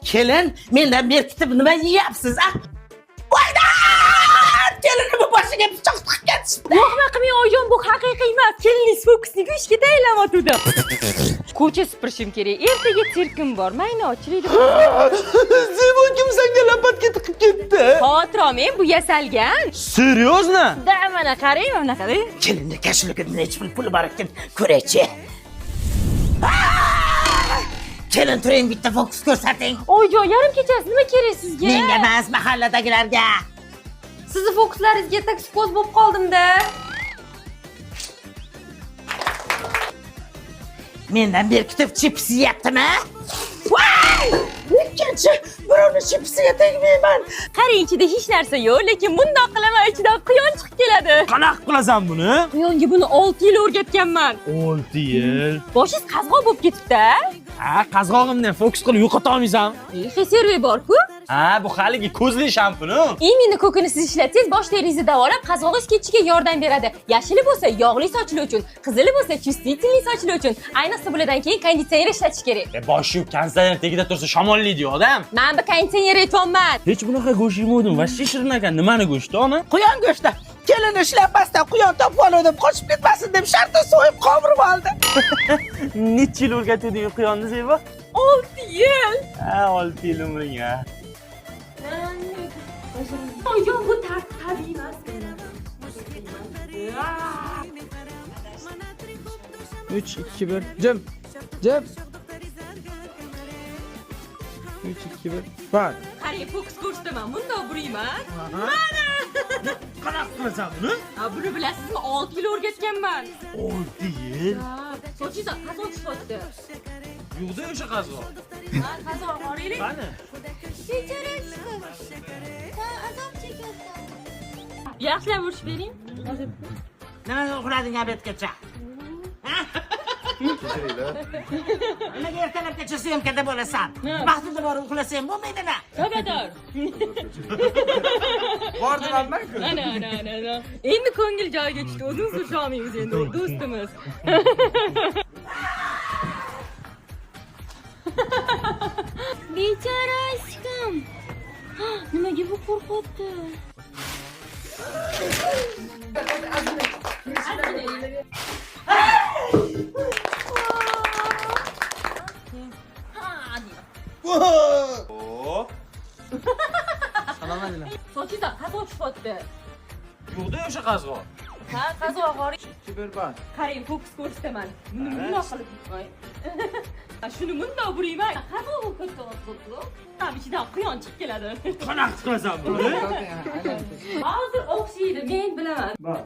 Kelin, mendan berkitib nima yeyapsiz, a? Voydan! Kelinimni boshiga pichoq tiqib ketishdi. Yo'qma qilmang oyijon, bu haqiqiy emas. Keliningiz fokusniga ishga tayinlamoqda. Ko'cha supurishim kerak. Ertaga sirkim bor. Maynochilik. Zemon kim senga lapatga tiqib ketdi? Xotirom, men bu yasalgan. Серьезно? Da mana qarang, mana qarang. Kelinni kashligida necha pul bor ekan ko'raychi. Kelin turing, bitta fokus ko'rsating. Oyijon, yarim kechasi nima kerak sizga? Menga emas, mahalladagilarga. Sizni fokuslaringizga takskoz bo'lib qoldim-da. Mendan berkitib chips yeyaptimi? Voy! Ikkinchi birovni chipsiga tegmayman. Qarang, ichida hech narsa yo'q, lekin bundoq qilaman, ichidan quyon chiqib keladi. Qanaqa qilasan buni? Quyonga buni 6 yil o'rgatganman. 6 yil. Boshingiz qazg'oq bo'lib ketibdi. Ha, qazg'og'imdan fokus qilib yo'qota olmaysan. Reserve bor-ku. Ha, bu haligi ko'zli shampuni. Imini ko'kini siz ishlatsangiz, bosh teringizni davolab, qazg'og'ingiz ketishiga yordam beradi. Yashili bo'lsa yog'li sochli uchun, qizili bo'lsa chustительный sochli uchun. Ayniqsa bulardan keyin konditsioner ishlatish kerak. Boshi konditsioner tagida tursa shamollaydi odam. Men bu konditsioner aytmayman. Hech bunaqa go'sht yemadim. Vashti shirin ekan. Nimani go'shti, ona? Quyon go'shti. Kelin ishlabmasdan quyon topib oldim, qochib ketmasin deb shartda so'yib qovurib oldi. Necha yil o'rgatding quyonni, Zeba? 6 yil. Ha, 6 yil umring ha. Oyijon, bu tabiiy emas. 3, 2, 1. Jim. 3, 2, 1. Bak. Qarang, fokus ko'rsataman. Bundoq burayman. Qanaqa qilasan buni? Ha, buni bilasizmi? 6 yil o'rgatganman. 6 yil. Sochingiz qazon chiqyapti. Yo'qda o'sha qazg'oq. Ha, qazon qoraylik. Qani? Yaxshilab urish bering. Nima uxlading obedgacha? Nimaga ertalabgacha syomkada bo'lasan? Vaqtida borib uxlasang bo'lmaydimi? Tagador. Bordim amman-ku. Ana. Endi ko'ngil joyiga tushdi. O'zingiz ushlamingiz endi, do'stimiz. Bechora aşkım. Nimaga bu qo'rqyapti? Salom alaykum. Sochingizdan qazon chiqyapti. Yo'qda o'sha qazg'oq. Ha, qazon qoray. 2, 1, bak. Qarang, fokus ko'rsataman. Buni bundoq qilib qo'y. Ha, shuni bundoq burayman. Qazon katta bo'lib. Ha, ichidan quyon chiqib keladi. Qanaqa qilasan buni? Hozir o'xshaydi, men bilaman. Bak.